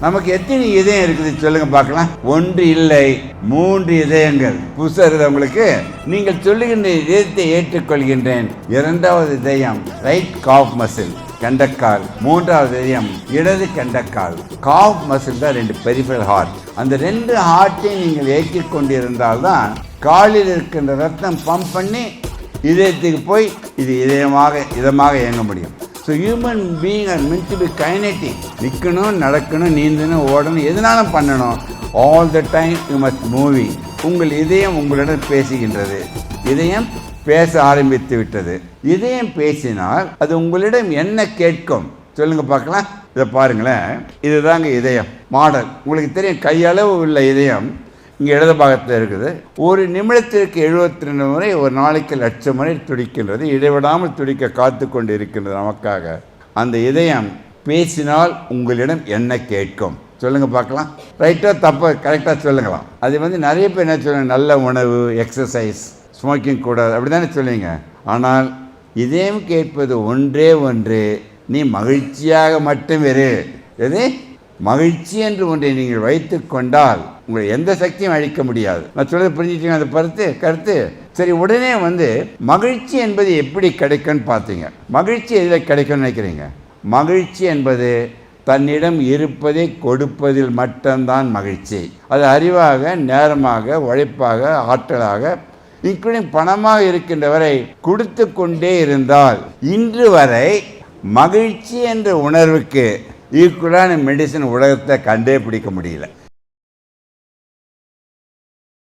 நமக்கு எத்தனை இதயம் இருக்குது சொல்லுங்க பார்க்கலாம். ஒன்று இல்லை, 3 இதயங்கள். புதுசாக இருக்குது உங்களுக்கு. நீங்கள் சொல்லுகின்ற இதயத்தை ஏற்றுக்கொள்கின்றேன். 2வது இதயம் ரைட் காஃப் மசில், கண்டக்கால். 3வது இதயம் இடது கண்டக்கால். காஃப் மசில் தான் 2 பெரிஃபரல் ஹார்ட். அந்த 2 ஹார்ட்டையும் நீங்கள் ஏற்றிக் கொண்டிருந்தால்தான் காலில் இருக்கின்ற ரத்தம் பம்ப் பண்ணி இதயத்துக்கு போய் இது இதமாக இயங்க முடியும். So human being are meant to be kinetic. நிற்கணும், நடக்கணும், நீந்தணும், ஓடணும், எதுனாலும் பண்ணணும். All the time you must moving. உங்கள் இதயம் உங்களிடம் பேசுகின்றது. இதயம் பேச ஆரம்பித்து விட்டது. இதயம் பேசினால் அது உங்களிடம் என்ன கேட்கும் சொல்லுங்க பார்க்கலாம். இதை பாருங்களேன், இதுதாங்க இதயம் மாடல். உங்களுக்கு தெரியும், கையளவு உள்ள இதயம் இங்கே இடது பாகத்தில் இருக்குது. ஒரு நிமிடத்திற்கு 72 முறை, ஒரு நாளைக்கு 1,00,000 முறை துடிக்கின்றது. இடைவிடாமல் துடிக்க காத்து கொண்டு இருக்கின்றது நமக்காக. அந்த இதயம் பேசினால் உங்களிடம் என்ன கேட்கும் சொல்லுங்க பார்க்கலாம். ரைட்டாக தப்பா கரெக்டாக சொல்லுங்களாம். அது நிறைய பேர் என்ன சொல்லுங்க, நல்ல உணவு, எக்ஸசைஸ், ஸ்மோக்கிங் கூடாது, அப்படி தானே சொல்லுவீங்க. ஆனால் இதயம் கேட்பது ஒன்றே ஒன்று, நீ மகிழ்ச்சியாக மட்டும் இரு. எது மகிழ்ச்சி என்று ஒன்றை நீங்கள் வைத்து கொண்டால் உங்களை எந்த சக்தியும் அழிக்க முடியாது. நான் சொல்றது புரிஞ்சுட்டீங்க அந்த கருத்து? சரி, உடனே மகிழ்ச்சி என்பது எப்படி கிடைக்கும்னு பார்த்தீங்க. மகிழ்ச்சி எதில் கிடைக்கும்னு நினைக்கிறீங்க? மகிழ்ச்சி என்பது தன்னிடம் இருப்பதை கொடுப்பதில் மட்டும்தான் மகிழ்ச்சி. அது அறிவாக, நேரமாக, உழைப்பாக, ஆற்றலாக, இன்க்ளூடிங் பணமாக இருக்கின்ற வரை கொடுத்து கொண்டே இருந்தால் இன்று வரை மகிழ்ச்சி என்ற உணர்வுக்கு ஈக்குவலான மெடிசன் உலகத்தை கண்டே பிடிக்க முடியல.